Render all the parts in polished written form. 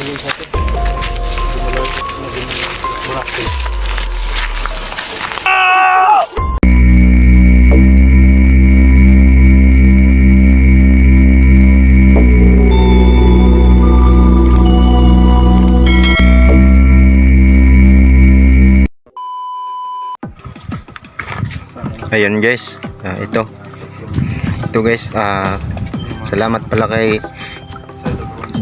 din sa atin. Wala naging miracle. Ayun guys, ito guys, salamat pala kay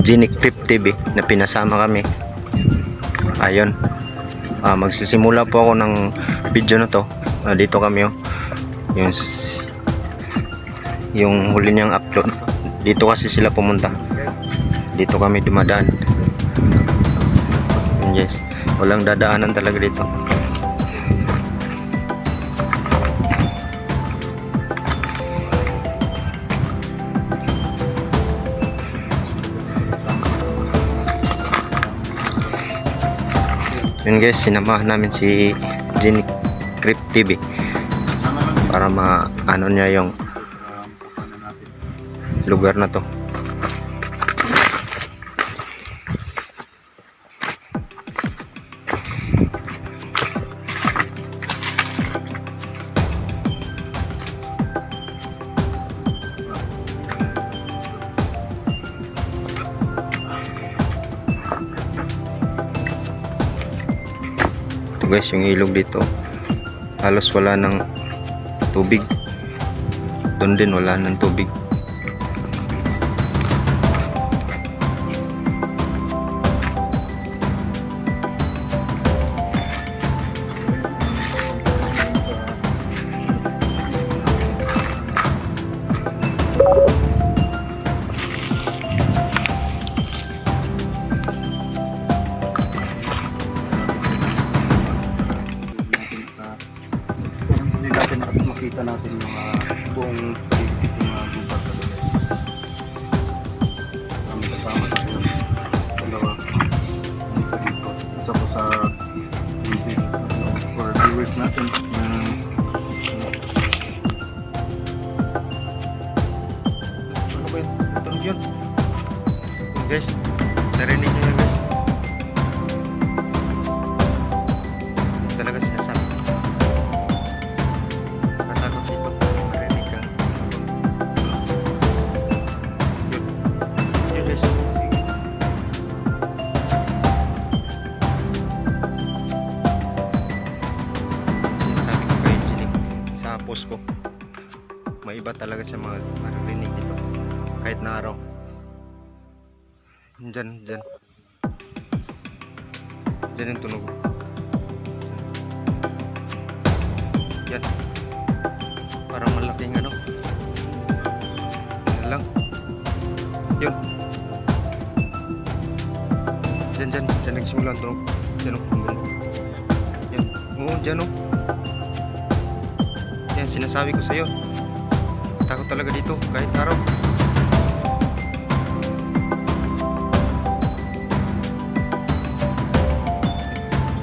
Genic Trip TV na pinasama kami. Ayun, magsisimula po ako ng video na to. Dito kami yung huli niyang upload. Dito kasi sila pumunta, dito kami dumadaan. Ayun guys, walang dadaanan talaga dito. Yun guys, sinamahan namin si Genic Trip TV para ano niya yung lugar na to. Guys, yung ilog dito halos wala ng tubig. Doon din wala ng tubig. Makita natin yung buong mga gubat kami kasama sa dalawa, isa dito, isa po sa video for viewers natin. Ano ba yun? Tunog yun guys, narinig nyo yun guys. Talaga sinasabi ko, may iba talaga sa mga maririnig dito kahit na araw. Dyan yung tunog. Yan, parang malaking ano. Yan lang yun. Dyan nagsimula ang tunog. Dyan yan, oo, dyan yan, sinasabi ko sa'yo, takot talaga dito kahit araw.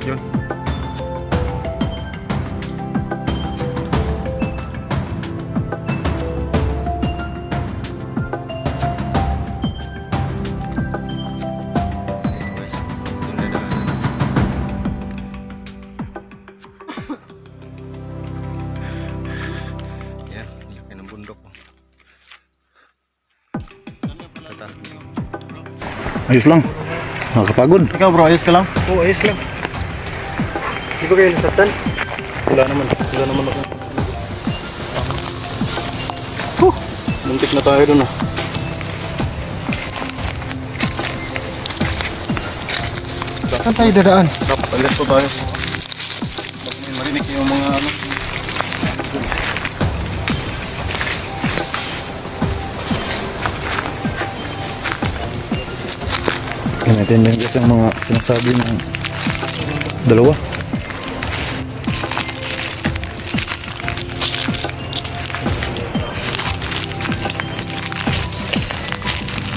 Yun. Ayos lang, nakakapagod. Ikaw bro, ayos ka lang? Oo, ayos lang. Hindi ko kayo nasaktan? Wala naman ako. Muntik na tayo dun Saan tayo dadaan? Palit po tayo. Bago may marinig yung mga ano. Natin din kasi ang mga sinasabi ng dalawa.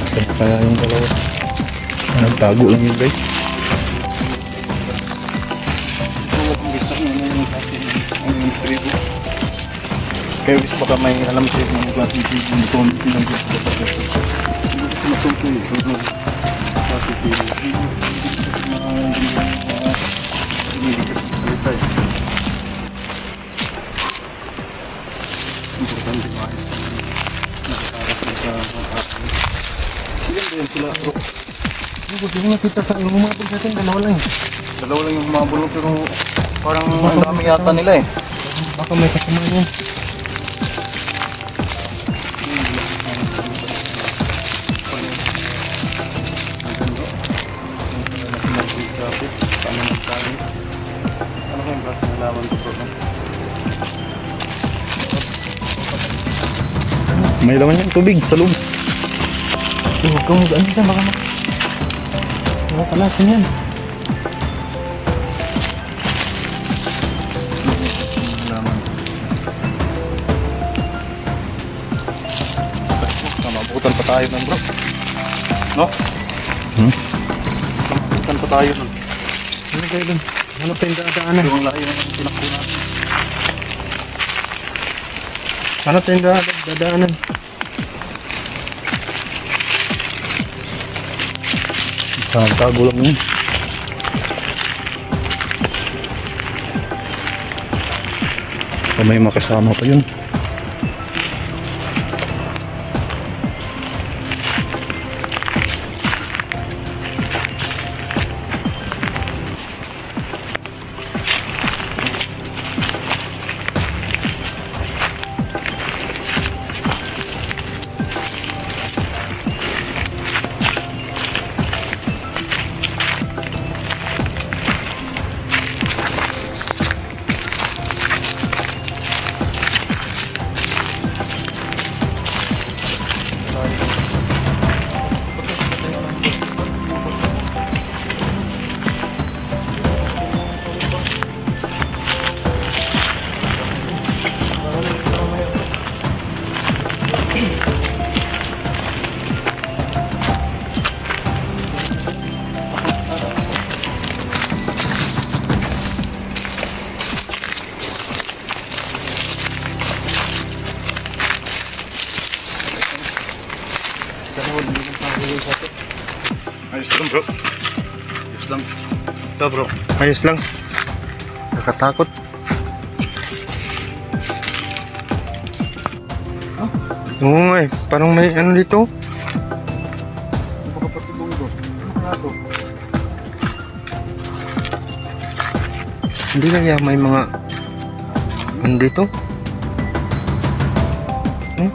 Saan kaya yung dalawa? Nagtago lang yun guys. Kaya guys baka may alam ko yung klaseng TV ng comment ng gusto ko. Hindi kasi matuto positive. Hindi kasi salita eh. Importante maayos na nakasara sila sa mga tao. Sige ba yun sila bro? Huwag yung nakita sa umabot sa atin, dalawa lang eh. Dalawa lang yung humabulong pero parang ang dami yata nila eh. Baka may kasama niya. Ano kayong klase ng laman ko bro? May laman yung tubig sa loob. Huwag kang ano dyan, baka kalasin yan. Laman. Mabutan pa tayo nun bro. No? Mabutan pa tayo nun. Ano kayo dun? Ano pa yung dadaanan? Yung layo ng tinakbo natin. Ano pa yung dadaanan? Tago lang yun. May makasama pa yun. Ayos lang bro. Ayos lang. Ito bro. Ayos lang. Nakatakot. Oo nga eh. Parang may ano dito. Napakapatibong bro. Ano kaya to? Hindi kaya may mga ano dito? Hmm?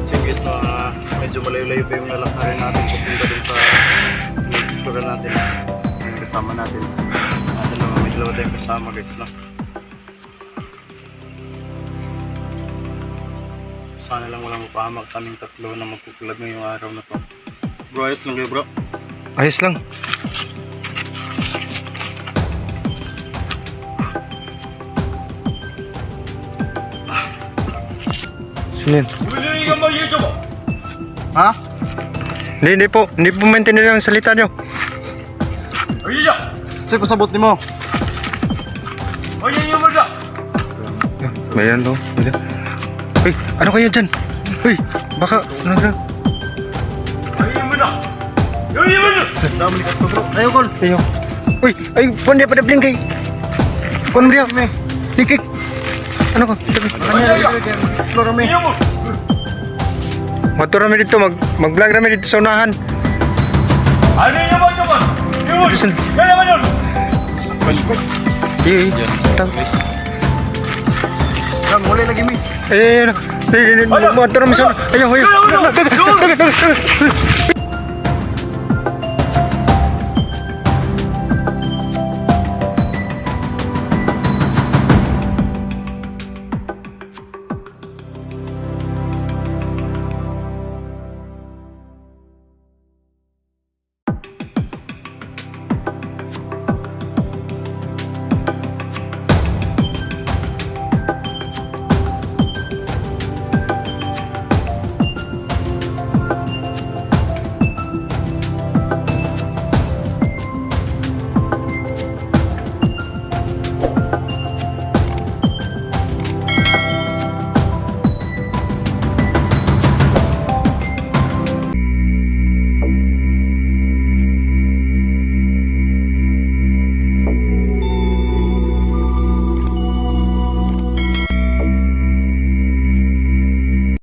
So yung guys na medyo malayo-layo pa yung lalakarin natin papunta dun sa na-explore natin. Yung kasama natin. May dalawa tayong kasama guys na. Sana lang walang mapahamak sa aming tatlo na magkukulag ngayong araw na to. Bro, ayos lang kayo bro. Ayos lang. Sino yun? Ha? Hindi po. Hindi po maintindihan ang salita nyo. Sa'yo pasabot ni mo. May ano? Uy, ano kayo dyan? Uy, baka, ano dyan? Dami ni Katso bro. Ayaw kol. Ayo. Uy, ay, puan dia pada blingkay. Puan dia. Dikik. Ano ko? Explore kami. Motor kami dito, mag-vlog kami dito sa unahan. Ano yung mga naman? Listen. Kaya naman yun! Iya, tang. Ram, mulai lagi mi. Motor kami sa. Ayo.